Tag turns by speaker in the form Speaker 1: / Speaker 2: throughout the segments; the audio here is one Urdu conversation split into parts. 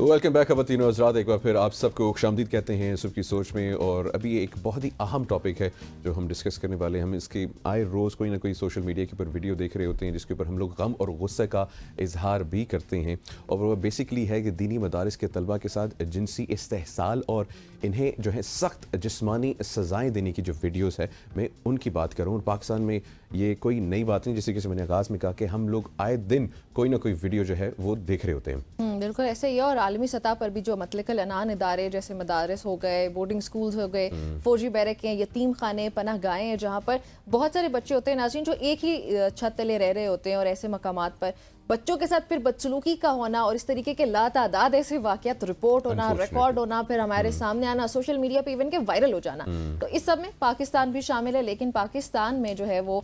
Speaker 1: ویلکم بیک خواتین و حضرات، ایک بار پھر آپ سب کو خوشامدید کہتے ہیں صبح کی سوچ میں. اور ابھی ایک بہت ہی اہم ٹاپک ہے جو ہم ڈسکس کرنے والے ہیں. ہم اس کی آئے روز کوئی نہ کوئی سوشل میڈیا کے اوپر ویڈیو دیکھ رہے ہوتے ہیں جس کے اوپر ہم لوگ غم اور غصے کا اظہار بھی کرتے ہیں. اور وہ بیسیکلی ہے کہ دینی مدارس کے طلباء کے ساتھ جنسی استحصال اور انہیں جو ہے سخت جسمانی سزائیں دینے کی جو ویڈیوز ہے میں ان کی بات کروں. پاکستان میں یہ کوئی نئی بات نہیں، جیسے کہ میں نے آغاز میں کہا کہ ہم لوگ آئے دن کوئی نہ کوئی ویڈیو جو ہے وہ دیکھ رہے ہوتے ہیں.
Speaker 2: بالکل ایسے ہی ہے. اور عالمی سطح پر بھی جو مطلق العنان ادارے جیسے مدارس ہو گئے، بورڈنگ سکولز ہو گئے، فوجی بیرکیں، یتیم خانے، پناہ گاہیں ہیں جہاں پر بہت سارے بچے ہوتے ہیں ناظرین جو ایک ہی چھت تلے رہ رہے ہوتے ہیں، اور ایسے مقامات پر بچوں کے ساتھ پھر بدسلوکی کا ہونا اور اس طریقے کے لاتعداد ایسے واقعات رپورٹ ہونا، ریکارڈ ہونا، پھر ہمارے سامنے آنا، سوشل میڈیا پہ ایون کہ وائرل ہو جانا. تو اس سب میں پاکستان بھی شامل ہے. لیکن پاکستان میں جو ہے وہ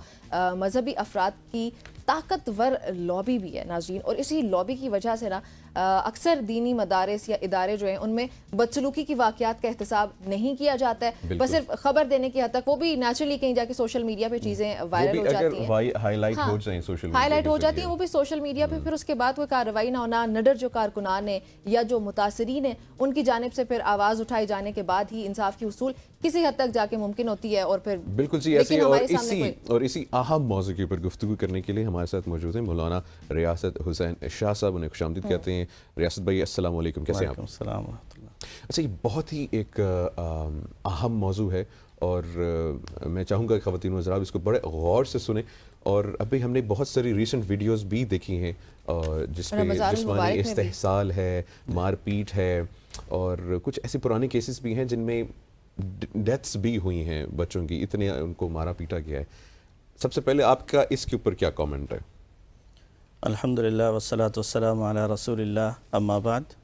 Speaker 2: مذہبی افراد کی طاقتور لابی بھی ہے ناظرین، اور اسی لابی کی وجہ سے نا اکثر دینی مدارس یا ادارے جو ہیں ان میں بدسلوکی کی واقعات کا احتساب نہیں کیا جاتا ہے، بس صرف خبر دینے کی حد تک. وہ بھی نیچرلی کہیں جا کے سوشل میڈیا پہ چیزیں وائرل ہو جاتی ہیں،
Speaker 1: ہائی لائٹ ہو جائیں سوشل میڈیا،
Speaker 2: ہائی لائٹ ہو جاتی ہیں وہ بھی سوشل میڈیا پہ. پھر اس کے بعد کوئی کارروائی نہ ہونا، نڈر جو کارکنان ہیں یا جو متاثرین ہیں ان کی جانب سے پھر آواز اٹھائے جانے کے بعد ہی انصاف کی حصول کسی حد تک جا کے ممکن ہوتی ہے. اور پھر
Speaker 1: بالکل جی ایسے اور اسی اہم موضوع کے اوپر گفتگو کرنے کے لیے ہمارے ساتھ موجود ہیں مولانا ریاست حسین شاہ صاحب. انہیں خوشامدید کہتے ہیں. ریاست بھائی السلام علیکم، کیسے ہیں آپ؟
Speaker 3: السلام ورحمۃ اللہ.
Speaker 1: اچھا، یہ بہت ہی ایک اہم موضوع ہے اور میں چاہوں گا کہ خواتین و حضرات اس کو بڑے غور سے سنیں. اور ابھی ہم نے بہت ساری ریسنٹ ویڈیوز بھی دیکھی ہیں جس پہ جسمانی استحصال ہے، مار پیٹ ہے، اور کچھ ایسے پرانے کیسز بھی ہیں جن میں ڈیتھس بھی ہوئی ہیں بچوں کی، اتنے ان کو مارا پیٹا گیا ہے. سب سے پہلے آپ کا اس کے اوپر کیا کامنٹ ہے؟
Speaker 3: الحمدللہ والصلاۃ والسلام علی رسول اللہ، اما بعد.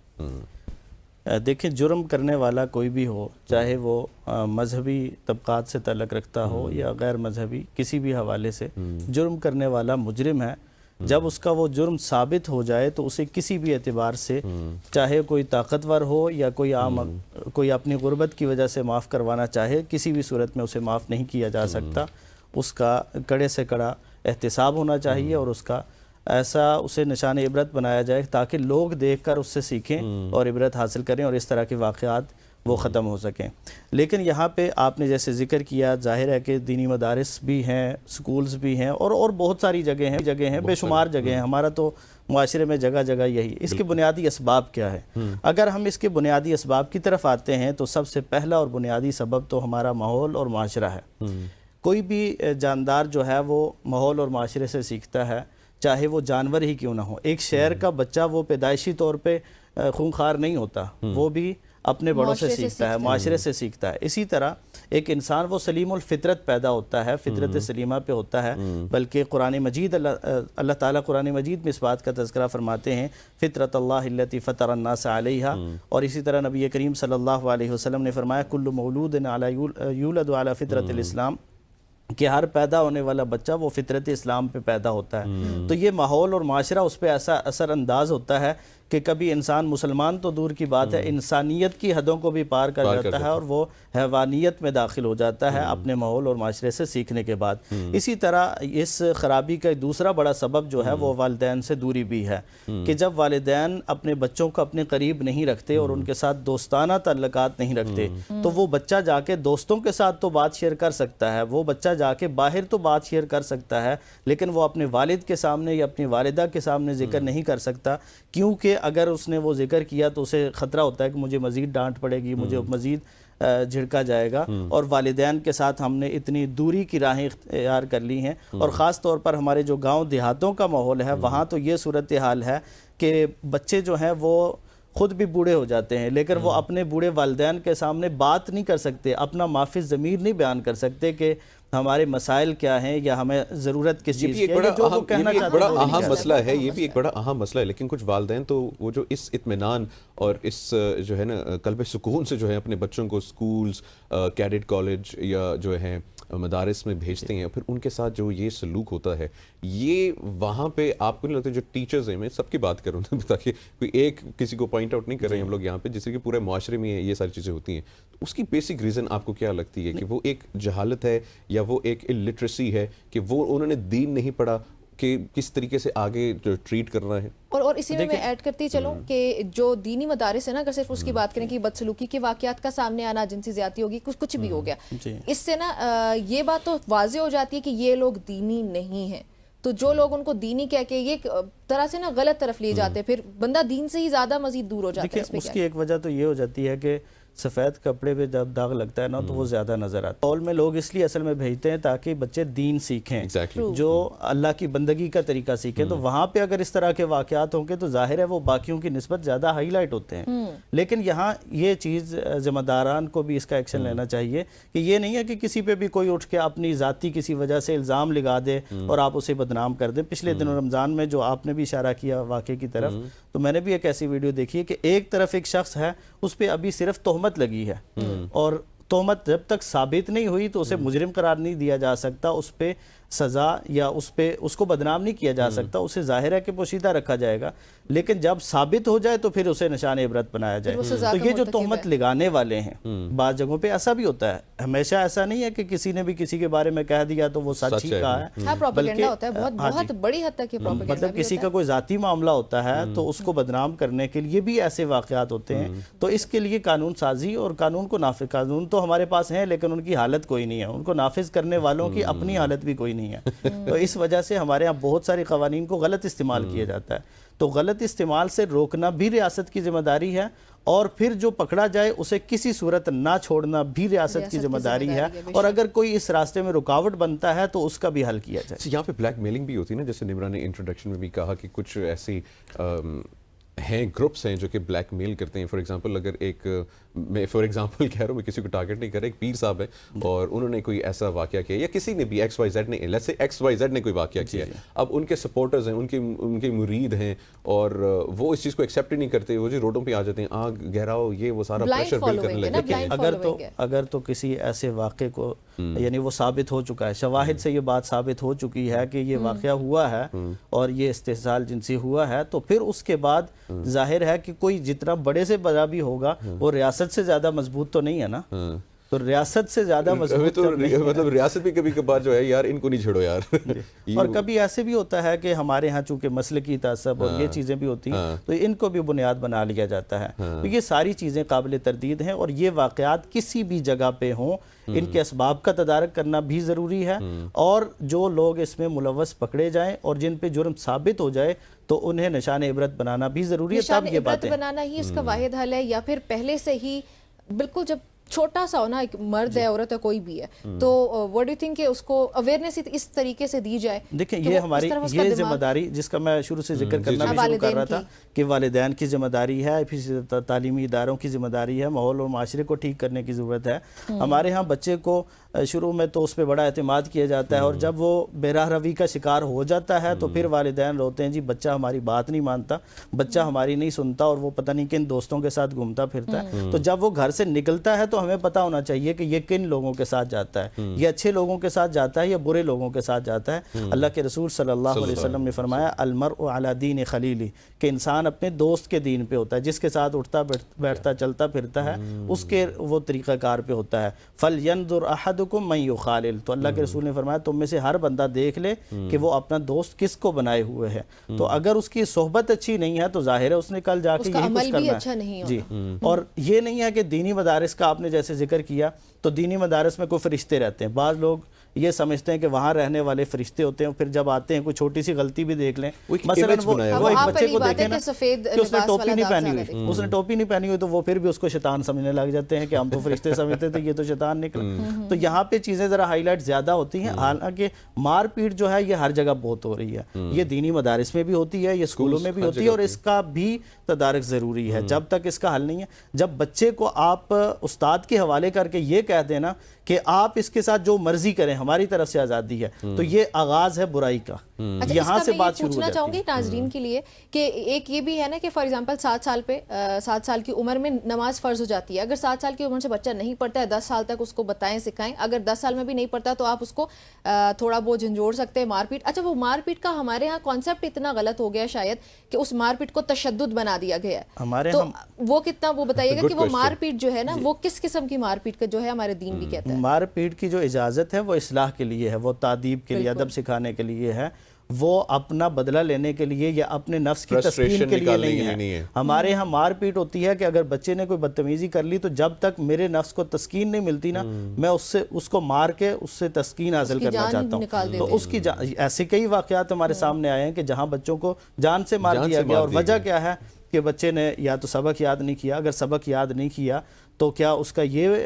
Speaker 3: دیکھیں، جرم کرنے والا کوئی بھی ہو، چاہے وہ مذہبی طبقات سے تعلق رکھتا ہو یا غیر مذہبی کسی بھی حوالے سے، جرم کرنے والا مجرم ہے. جب اس کا وہ جرم ثابت ہو جائے تو اسے کسی بھی اعتبار سے، چاہے کوئی طاقتور ہو یا کوئی اپنی غربت کی وجہ سے معاف کروانا چاہے، کسی بھی صورت میں اسے معاف نہیں کیا جا سکتا. اس کا کڑے سے کڑا احتساب ہونا چاہیے اور اس کا ایسا اسے نشان عبرت بنایا جائے تاکہ لوگ دیکھ کر اس سے سیکھیں اور عبرت حاصل کریں اور اس طرح کے واقعات وہ ختم ہو سکیں. لیکن یہاں پہ آپ نے جیسے ذکر کیا، ظاہر ہے کہ دینی مدارس بھی ہیں، سکولز بھی ہیں، اور بہت ساری جگہ ہیں، بے شمار جگہ ہیں. ہمارا تو معاشرے میں جگہ جگہ یہی. اس کے بنیادی اسباب کیا ہے؟ اگر ہم اس کے بنیادی اسباب کی طرف آتے ہیں تو سب سے پہلا اور بنیادی سبب تو ہمارا ماحول اور معاشرہ ہے. کوئی بھی جاندار جو ہے وہ ماحول اور معاشرے سے سیکھتا ہے، چاہے وہ جانور ہی کیوں نہ ہو. ایک شہر کا بچہ وہ پیدائشی طور پہ خونخوار نہیں ہوتا، وہ بھی اپنے بڑوں سے سیکھتا ہے، معاشرے سے سیکھتا ہے. اسی طرح ایک انسان وہ سلیم الفطرت پیدا ہوتا ہے، فطرت سلیمہ پہ ہوتا ہے. بلکہ قرآن مجید اللہ تعالیٰ قرآن مجید میں اس بات کا تذکرہ فرماتے ہیں، فطرت اللہ التی فطر الناس علیہا. اور اسی طرح نبی کریم صلی اللہ علیہ وسلم نے فرمایا کل مولود یولد علی فطرت الاسلام، کہ ہر پیدا ہونے والا بچہ وہ فطرت اسلام پہ پیدا ہوتا ہے. تو یہ ماحول اور معاشرہ اس پہ ایسا اثر انداز ہوتا ہے کہ کبھی انسان مسلمان تو دور کی بات ہے، انسانیت کی حدوں کو بھی پار کر جاتا ہے اور وہ حیوانیت میں داخل ہو جاتا ہے اپنے ماحول اور معاشرے سے سیکھنے کے بعد. اسی طرح اس خرابی کا دوسرا بڑا سبب جو ہے وہ والدین سے دوری بھی ہے، کہ جب والدین اپنے بچوں کو اپنے قریب نہیں رکھتے اور ان کے ساتھ دوستانہ تعلقات نہیں رکھتے تو وہ بچہ جا کے دوستوں کے ساتھ تو بات شیئر کر سکتا ہے، وہ بچہ جا کے باہر تو بات شیئر کر سکتا ہے، لیکن وہ اپنے والد کے سامنے یا اپنی والدہ کے سامنے ذکر نہیں کر سکتا. کیونکہ اگر اس نے وہ ذکر کیا تو اسے خطرہ ہوتا ہے کہ مجھے مزید ڈانٹ پڑے گی، مجھے مزید جھڑکا جائے گا. اور والدین کے ساتھ ہم نے اتنی دوری کی راہیں اختیار کر لی ہیں. اور خاص طور پر ہمارے جو گاؤں دیہاتوں کا ماحول ہے وہاں تو یہ صورتحال ہے کہ بچے جو ہیں وہ خود بھی بوڑھے ہو جاتے ہیں لیکن وہ اپنے بوڑھے والدین کے سامنے بات نہیں کر سکتے، اپنا معافی ضمیر نہیں بیان کر سکتے کہ ہمارے مسائل کیا ہیں یا ہمیں ضرورت کس چیز کی ہے. یہ
Speaker 1: بھی ایک بڑا اہم مسئلہ ہے، یہ بھی ایک بڑا اہم مسئلہ ہے. لیکن کچھ والدین تو وہ جو اس اطمینان اور اس جو ہے نا قلب سکون سے جو ہے اپنے بچوں کو سکولز، کیڈٹ کالج یا جو ہے مدارس میں بھیجتے ہیں، پھر ان کے ساتھ جو یہ سلوک ہوتا ہے، یہ وہاں پہ آپ کو نہیں لگتا جو ٹیچرز ہیں، میں سب کی بات کروں تاکہ کوئی ایک کسی کو پوائنٹ آؤٹ نہیں کر رہے ہیں ہم لوگ یہاں پہ، جس سے کہ پورے معاشرے میں یہ ساری چیزیں ہوتی ہیں، اس کی بیسک ریزن آپ کو کیا لگتی ہے؟ کہ وہ ایک جہالت ہے یا وہ ایک الٹریسی ہے کہ وہ انہوں نے دین نہیں پڑھا کہ کس طریقے سے آگے ٹریٹ کرنا ہے؟
Speaker 2: اور اور اسی میں ایڈ کرتی چلوں کہ جو دینی مدارس ہے نا، اگر صرف اس کی بات کریں کہ بدسلوکی کے واقعات کا سامنے آنا، جنسی زیادتی ہوگی، کچھ بھی ہو گیا، اس سے نا یہ بات تو واضح ہو جاتی ہے کہ یہ لوگ دینی نہیں ہیں. تو جو لوگ ان کو دینی کہہ کے یہ طرح سے نا غلط طرف لیے جاتے ہیں، پھر بندہ دین سے ہی زیادہ مزید دور ہو جاتا ہے.
Speaker 3: اس کی ایک وجہ تو یہ ہو جاتی ہے کہ سفید کپڑے پہ جب داغ لگتا ہے نا تو وہ زیادہ نظر آتا ہے. اسکول میں لوگ اس لیے اصل میں بھیجتے ہیں تاکہ بچے دین سیکھیں، جو اللہ کی بندگی کا طریقہ سیکھیں. تو وہاں پہ اگر اس طرح کے واقعات ہوں گے تو ظاہر ہے وہ باقیوں کی نسبت زیادہ ہائی لائٹ ہوتے ہیں. لیکن یہاں یہ چیز ذمہ داران کو بھی اس کا ایکشن لینا چاہیے کہ یہ نہیں ہے کہ کسی پہ بھی کوئی اٹھ کے اپنی ذاتی کسی وجہ سے الزام لگا دے اور آپ اسے بدنام کر دیں. پچھلے دنوں رمضان میں جو آپ نے بھی اشارہ کیا واقعے کی طرف، تو میں نے بھی ایک ایسی ویڈیو دیکھی ہے کہ ایک طرف ایک شخص ہے، اس پہ ابھی صرف تہمت لگی ہے، اور تہمت جب تک ثابت نہیں ہوئی تو اسے مجرم قرار نہیں دیا جا سکتا، اس پہ سزا یا اس کو بدنام نہیں کیا جا سکتا، اسے ظاہر ہے کہ پوشیدہ رکھا جائے گا. لیکن جب ثابت ہو جائے تو پھر اسے نشان عبرت بنایا جائے. تو یہ جو تہمت لگانے والے ہیں، بعض جگہوں پہ ایسا بھی ہوتا ہے، ہمیشہ ایسا نہیں ہے کہ کسی نے بھی کسی کے بارے میں کہہ دیا تو وہ سچ ہی کہا ہے،
Speaker 2: پروپیگنڈا ہوتا ہے، بہت بڑی حد تک یہ پروپیگنڈا.
Speaker 3: مطلب کسی کا کوئی ذاتی معاملہ ہوتا ہے تو اس کو بدنام کرنے کے لیے بھی ایسے واقعات ہوتے ہیں. تو اس کے لیے قانون سازی اور قانون کو نافذ، قانون تو ہمارے پاس ہیں لیکن ان کی حالت کوئی نہیں ہے، ان کو نافذ کرنے والوں کی اپنی حالت بھی کوئی نہیں ہے. تو اس وجہ سے ہمارے ہاں بہت سارے قوانین کو غلط استعمال کیا جاتا ہے. تو غلط استعمال سے روکنا بھی ریاست کی ذمہ داری ہے، اور پھر جو پکڑا جائے اسے کسی صورت نہ چھوڑنا بھی ریاست کی ذمہ داری ہے. اور اگر کوئی اس راستے میں رکاوٹ بنتا ہے تو اس کا بھی حل کیا جائے.
Speaker 1: یہاں پہ بلیک میلنگ بھی ہوتی ہے نا، جیسے نمرہ نے انٹروڈکشن میں بھی کہا کہ کچھ ایسی ہیں گروپس ہیں جو کہ بلیک میل کرتے ہیں. فار ایگزامپل اگر میں کہہ رہا ہوں، میں کسی کو ٹارگٹ نہیں کر رہا، ایک پیر صاحب ہے اور انہوں نے کوئی ایسا واقعہ کیا، یا کسی نے بھی ایکس وائی زیڈ نے کوئی واقعہ کیا ہے. اب ان کے سپورٹرز ہیں، ان کے مرید ہیں، اور وہ اس چیز کو ایکسیپٹ ہی نہیں کرتے، وہ جو روڈوں پہ آ جاتے ہیں، آگ گہراؤ، یہ وہ سارا پریشر بلڈ کرنے لگتے ہیں.
Speaker 3: اگر تو کسی ایسے واقعے کو یعنی وہ ثابت ہو چکا ہے، شواہد سے یہ بات ثابت ہو چکی ہے کہ یہ واقعہ ہوا ہے اور یہ استحصال جنسی ہوا ہے، تو پھر اس کے بعد ظاہر ہے کہ کوئی جتنا بڑے سے بڑا بھی ہوگا وہ ریاست سے زیادہ مضبوط تو نہیں ہے نا. تو ریاست سے زیادہ مضبوط
Speaker 1: مطلب ریاست بھی کبھی کبھار جو ہے یار ان کو نہیں چھڑو یار.
Speaker 3: اور کبھی ایسے بھی ہوتا ہے کہ ہمارے ہاں چونکہ مسلکی تعصب اور یہ چیزیں بھی ہوتی ہیں تو ان کو بھی بنیاد بنا لیا جاتا ہے. تو یہ ساری چیزیں قابل تردید ہیں، اور یہ واقعات کسی بھی جگہ پہ ہوں ان کے اسباب کا تدارک کرنا بھی ضروری ہے، اور جو لوگ اس میں ملوث پکڑے جائیں اور جن پہ جرم ثابت ہو جائے تو انہیں نشان عبرت بنانا بھی ضروری ہے. تب یہ باتیں
Speaker 2: بنانا ہی اس کا واحد حل ہے، یا پھر پہلے سے ہی بالکل جب چھوٹا سا ہونا، ایک مرد ہے، عورت ہے، کوئی بھی ہے، تو what do you think کہ اس کو اویئرنیس اس طریقے سے دی جائے.
Speaker 3: دیکھیں یہ ہماری یہ ذمہ داری جس کا میں شروع سے ذکر کرنا بھی شروع کر رہا تھا کہ والدین کی ذمہ داری ہے، پھر تعلیمی اداروں کی ذمہ داری ہے، ماحول اور معاشرے کو ٹھیک کرنے کی ضرورت ہے. ہمارے ہاں بچے کو شروع میں تو اس پہ بڑا اعتماد کیا جاتا ہے، اور جب وہ بے راہ روی کا شکار ہو جاتا ہے تو پھر والدین روتے ہیں، جی بچہ ہماری بات نہیں مانتا، بچہ ہماری نہیں سنتا، اور وہ پتہ نہیں کن دوستوں کے ساتھ گھومتا پھرتا ہے. تو جب وہ گھر سے نکلتا ہے تو ہمیں پتہ ہونا چاہیے کہ یہ کن لوگوں کے ساتھ جاتا ہے، یہ اچھے لوگوں کے ساتھ جاتا ہے یا برے لوگوں کے ساتھ جاتا ہے. اللہ کے رسول صلی اللہ علیہ وسلم نے فرمایا المرء علی دین خلیلی، کہ انسان اپنے دوست کے دین پہ ہوتا ہے، جس کے ساتھ اٹھتا بیٹھتا چلتا پھرتا ہے اس کے وہ طریقہ کار پہ ہوتا ہے. فَلْيَنْظُرْ أَحَدُكُمْ مَنْ يُخَالِلُ، تو اللہ کے رسول نے فرمایا تم میں سے ہر بندہ دیکھ لے کہ وہ اپنا دوست کس کو بنائے ہوئے ہے. تو اگر اس کی صحبت اچھی نہیں ہے تو ظاہر ہے اس نے کل جا کے یہی کچھ کرنا ہے. جی، اور یہ نہیں ہے کہ دینی مدارس کا آپ نے جیسے ذکر کیا تو دینی مدارس میں کوئی فرشتے رہتے ہیں. بعض لوگ یہ سمجھتے ہیں کہ وہاں رہنے والے فرشتے ہوتے ہیں، پھر جب آتے ہیں کوئی چھوٹی سی غلطی بھی دیکھ لیں، مثلا وہ ایک بچے کو دیکھیں نا کہ اس نے ٹوپی نہیں پہنی ہوئی، اس نے ٹوپی نہیں پہنی ہوئی تو وہ پھر بھی اس کو شیطان سمجھنے لگ جاتے ہیں کہ ہم تو فرشتے سمجھتے تھے، یہ تو شیطان نکلا. تو یہاں پہ چیزیں ذرا ہائی لائٹ زیادہ ہوتی ہیں. حالانکہ مار پیٹ جو ہے یہ ہر جگہ بہت ہو رہی ہے، یہ دینی مدارس میں بھی ہوتی ہے، یہ اسکولوں میں بھی ہوتی ہے، اور اس کا بھی تدارک ضروری ہے. جب تک اس کا حل نہیں ہے، جب بچے کو آپ استاد کے حوالے کر کے یہ کہہ دینا کہ آپ اس کے ساتھ جو مرضی کریں، ہماری طرف سے آزادی ہے، تو یہ آغاز ہے برائی کا. یہاں سے بات شروع ہو
Speaker 2: پوچھنا چاہوں گی ناظرین کے لیے کہ ایک یہ بھی ہے نا کہ فار ایگزامپل 7 سال کی عمر میں نماز فرض ہو جاتی ہے. اگر 7 سال کی عمر سے بچہ نہیں پڑھتا ہے، 10 سال تک اس کو بتائیں سکھائیں. اگر 10 سال میں بھی نہیں پڑھتا تو آپ اس کو تھوڑا بہت جھنجھوڑ سکتے ہیں، مار پیٹ. اچھا، وہ مار پیٹ کا ہمارے ہاں کانسیپٹ اتنا غلط ہو گیا شاید کہ اس مار پیٹ کو تشدد بنا دیا گیا ہے. تو وہ کتنا، وہ بتائیے گا کہ وہ مار پیٹ جو ہے نا وہ کس قسم کی مار پیٹ کا جو ہے ہمارے دین بھی کہتا ہے.
Speaker 3: مار پیٹ کی جو اجازت ہے وہ اصلاح کے لیے ہے، وہ تعدیب کے لیے، ادب سکھانے کے لیے ہے. وہ اپنا بدلہ لینے کے لیے یا اپنے نفس کی تسکین
Speaker 1: Frustration
Speaker 3: کے لیے
Speaker 1: نکالنے کے لیے
Speaker 3: نہیں
Speaker 1: نہیں
Speaker 3: ہے.
Speaker 1: ہے.
Speaker 3: ہمارے یہاں مار پیٹ ہوتی ہے کہ اگر بچے نے کوئی بدتمیزی کر لی تو جب تک میرے نفس کو تسکین نہیں ملتی نا میں اس کو مار کے اس سے تسکین حاصل کرنا چاہتا ہوں. تو اس کی ایسے کئی واقعات ہمارے سامنے آئے ہیں کہ جہاں بچوں کو جان سے مار دیا گیا. اور وجہ کیا ہے کہ بچے نے یا تو سبق یاد نہیں کیا. اگر سبق یاد نہیں کیا تو کیا اس کا یہ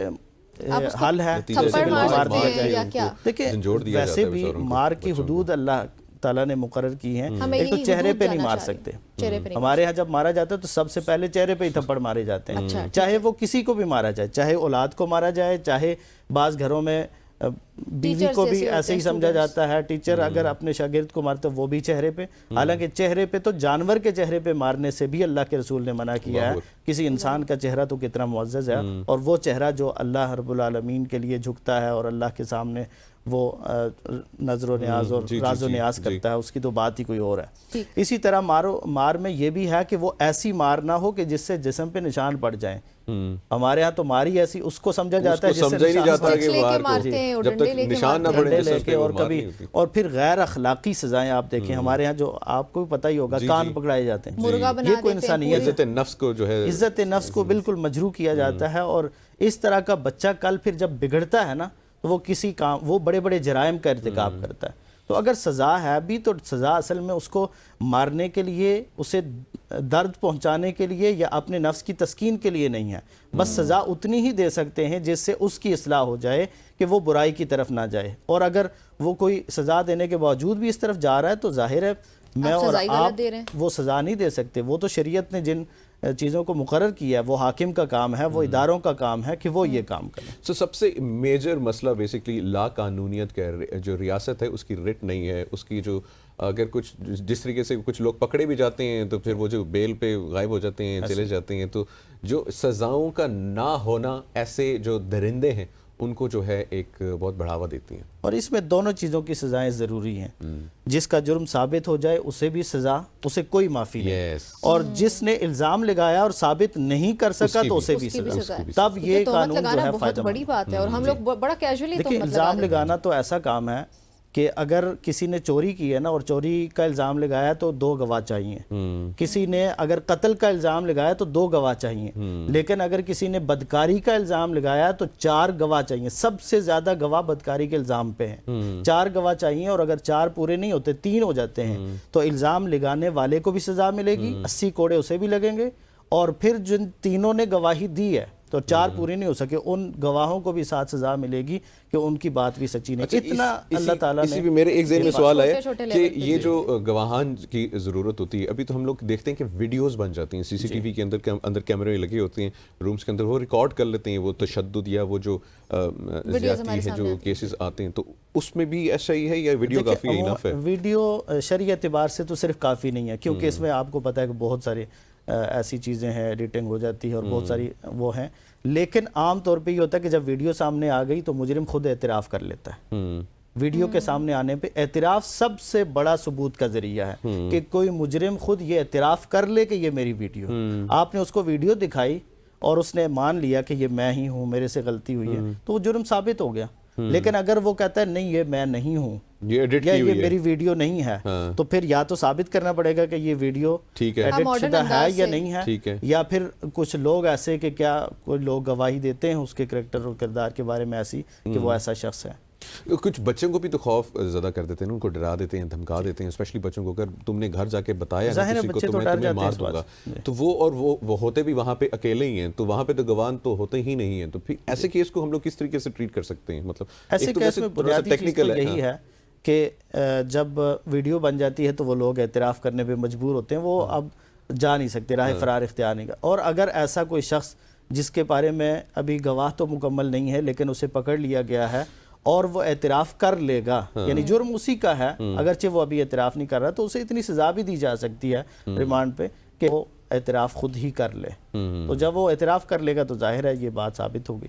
Speaker 3: حل ہے
Speaker 2: تھپڑ مار دیا جائے یا کیا؟
Speaker 3: دیکھیں ویسے بھی مار کی حدود اللہ تعالیٰ نے مقرر کی ہیں. ایک تو چہرے پہ نہیں مار سکتے. ہمارے ہاں جب مارا جاتا ہے تو سب سے پہلے چہرے پہ ہی تھپڑ مارے جاتے ہیں. چاہے وہ کسی کو بھی مارا جائے, چاہے اولاد کو مارا جائے, چاہے بعض گھروں میں بیوی کو بھی ایسے ہی سمجھا جاتا ہے. ٹیچر اگر اپنے شاگرد کو مارتا ہے وہ بھی چہرے پہ. حالانکہ چہرے پہ تو جانور کے چہرے پہ مارنے سے بھی اللہ کے رسول نے منع کیا ہے. کسی انسان کا چہرہ تو کتنا معزز ہے, اور وہ چہرہ جو اللہ رب العالمین کے لیے جھکتا ہے اور اللہ کے سامنے وہ نظر و نیاز اور راز و نیاز کرتا ہے, اس کی تو بات ہی کوئی اور ہے. اسی طرح مار میں یہ بھی ہے کہ وہ ایسی مار نہ ہو کہ جس سے جسم پہ نشان پڑ جائیں. ہمارے ہاں تو ماری ایسی اس کو سمجھا جاتا ہے جس سے
Speaker 1: نشان نہ پڑے
Speaker 3: لے کے, اور کبھی اور پھر غیر اخلاقی سزائیں آپ دیکھیں ہمارے ہاں جو آپ کو بھی پتہ ہی ہوگا, کان پکڑائے جاتے ہیں. یہ کوئی انسانیت
Speaker 1: عزت نفس کو جو ہے
Speaker 3: عزت نفس کو بالکل مجروح کیا جاتا ہے. اور اس طرح کا بچہ کل پھر جب بگڑتا ہے نا تو وہ کسی کام وہ بڑے بڑے جرائم کا ارتکاب کرتا ہے. تو اگر سزا ہے بھی تو سزا اصل میں اس کو مارنے کے لیے, اسے درد پہنچانے کے لیے یا اپنے نفس کی تسکین کے لیے نہیں ہے. بس سزا اتنی ہی دے سکتے ہیں جس سے اس کی اصلاح ہو جائے کہ وہ برائی کی طرف نہ جائے. اور اگر وہ کوئی سزا دینے کے باوجود بھی اس طرف جا رہا ہے تو ظاہر ہے میں اور آپ وہ سزا نہیں دے سکتے. وہ تو شریعت نے جن چیزوں کو مقرر کیا ہے وہ حاکم کا کام ہے, وہ اداروں کا کام ہے کہ وہ یہ کام کریں.
Speaker 1: سب سے میجر مسئلہ بیسکلی لا قانونیت کا جو ریاست ہے اس کی رٹ نہیں ہے. اس کی جو اگر کچھ جس طریقے سے کچھ لوگ پکڑے بھی جاتے ہیں تو پھر وہ جو بیل پہ غائب ہو جاتے ہیں, چلے جاتے ہیں, تو جو سزاؤں کا نہ ہونا ایسے جو درندے ہیں ان کو جو ہے ایک بہت بڑھاوا دیتی ہیں.
Speaker 3: اور اس میں دونوں چیزوں کی سزائیں ضروری ہیں. جس کا جرم ثابت ہو جائے اسے بھی سزا, اسے کوئی معافی نہیں. اور جس نے الزام لگایا اور ثابت نہیں کر سکا تو اسے بھی سزا. تب یہ قانون جو ہے
Speaker 2: بہت بڑی بات ہے اور ہم لوگ بڑا کیجولی
Speaker 3: دیکھیں الزام لگانا تو ایسا کام ہے کہ اگر کسی نے چوری کی ہے نا اور چوری کا الزام لگایا تو 2 گواہ چاہیے. کسی نے اگر قتل کا الزام لگایا تو 2 گواہ چاہیے. لیکن اگر کسی نے بدکاری کا الزام لگایا تو 4 گواہ چاہیے. سب سے زیادہ گواہ بدکاری کے الزام پہ ہیں. 4 گواہ چاہیے, اور اگر 4 پورے نہیں ہوتے 3 ہو جاتے ہیں تو الزام لگانے والے کو بھی سزا ملے گی, 80 کوڑے اسے بھی لگیں گے. اور پھر جن تینوں نے گواہی دی ہے تو 4 پوری نہیں ہو سکے, ان گواہوں کو بھی ساتھ سزا ملے گی کہ ان کی بات بھی سچی نہیں. اتنا اللہ تعالیٰ نے.
Speaker 1: اسی بھی میرے ایک ذہن میں سوال آیا کہ یہ جو گواہان کی ضرورت ہوتی ہے, ابھی تو ہم لوگ دیکھتے ہیں کہ ویڈیوز بن جاتی ہیں, سی ٹی وی کے اندر کیمرے لگے ہوتے ہیں رومز کے اندر, وہ ریکارڈ کر لیتے ہیں وہ تشدد یا وہ جو زیادتی ہے جو کیسز آتے ہیں. تو اس میں بھی ایسا ہی ہے یا ویڈیو کافی انف ہے؟
Speaker 3: ویڈیو شرعی اعتبار سے تو صرف کافی نہیں ہے, کیونکہ اس میں آپ کو پتہ ہے کہ بہت سارے ایسی چیزیں ہیں, ایڈیٹنگ ہو جاتی ہے اور بہت ساری وہ ہیں. لیکن عام طور پہ یہ ہوتا ہے کہ جب ویڈیو سامنے آ گئی تو مجرم خود اعتراف کر لیتا ہے. ویڈیو کے سامنے آنے پہ اعتراف سب سے بڑا ثبوت کا ذریعہ ہے کہ کوئی مجرم خود یہ اعتراف کر لے کہ یہ میری ویڈیو. آپ نے اس کو ویڈیو دکھائی اور اس نے مان لیا کہ یہ میں ہی ہوں, میرے سے غلطی ہوئی ہے, تو وہ جرم ثابت ہو گیا. لیکن اگر وہ کہتا ہے نہیں یہ میں نہیں ہوں یا یہ میری ویڈیو نہیں ہے, تو پھر یا تو ثابت کرنا پڑے گا کہ یہ ویڈیو ایڈٹ شدہ ہے یا نہیں ہے, یا پھر کچھ لوگ ایسے کہ کیا کوئی لوگ گواہی دیتے ہیں اس کے کریکٹر اور کردار کے بارے میں ایسی کہ وہ ایسا شخص ہے.
Speaker 1: کچھ بچوں کو بھی تو خوف زیادہ کر دیتے ہیں, ان کو ڈرا دیتے ہیں, دھمکا دیتے ہیں, اسپیشلی بچوں کو. اگر تم نے گھر جا کے بتایا کسی کو تو میں تمہیں مار دوں گا, تو وہ ہوتے بھی وہاں پہ اکیلے ہی ہیں, تو وہاں پہ تو گواہ تو ہوتے ہی نہیں ہیں. تو پھر ایسے کیس کو ہم لوگ کس طریقے سے ٹریٹ کر سکتے ہیں؟ مطلب
Speaker 3: ایسے کیس میں بنیادی چیز تو یہی ہے کہ جب ویڈیو بن جاتی ہے تو وہ لوگ اعتراف کرنے پہ مجبور ہوتے ہیں, وہ اب جا نہیں سکتے, راہ فرار اختیار نہیں کر. اور اگر ایسا کوئی شخص جس کے بارے میں ابھی گواہ تو مکمل نہیں ہے لیکن اسے پکڑ لیا گیا ہے اور وہ اعتراف کر لے گا, یعنی جرم اسی کا ہے اگرچہ وہ ابھی اعتراف نہیں کر رہا, تو اسے اتنی سزا بھی دی جا سکتی ہے ریمانڈ پہ کہ وہ اعتراف خود ہی کر لے. تو جب وہ اعتراف کر لے گا تو ظاہر ہے یہ بات ثابت ہوگی.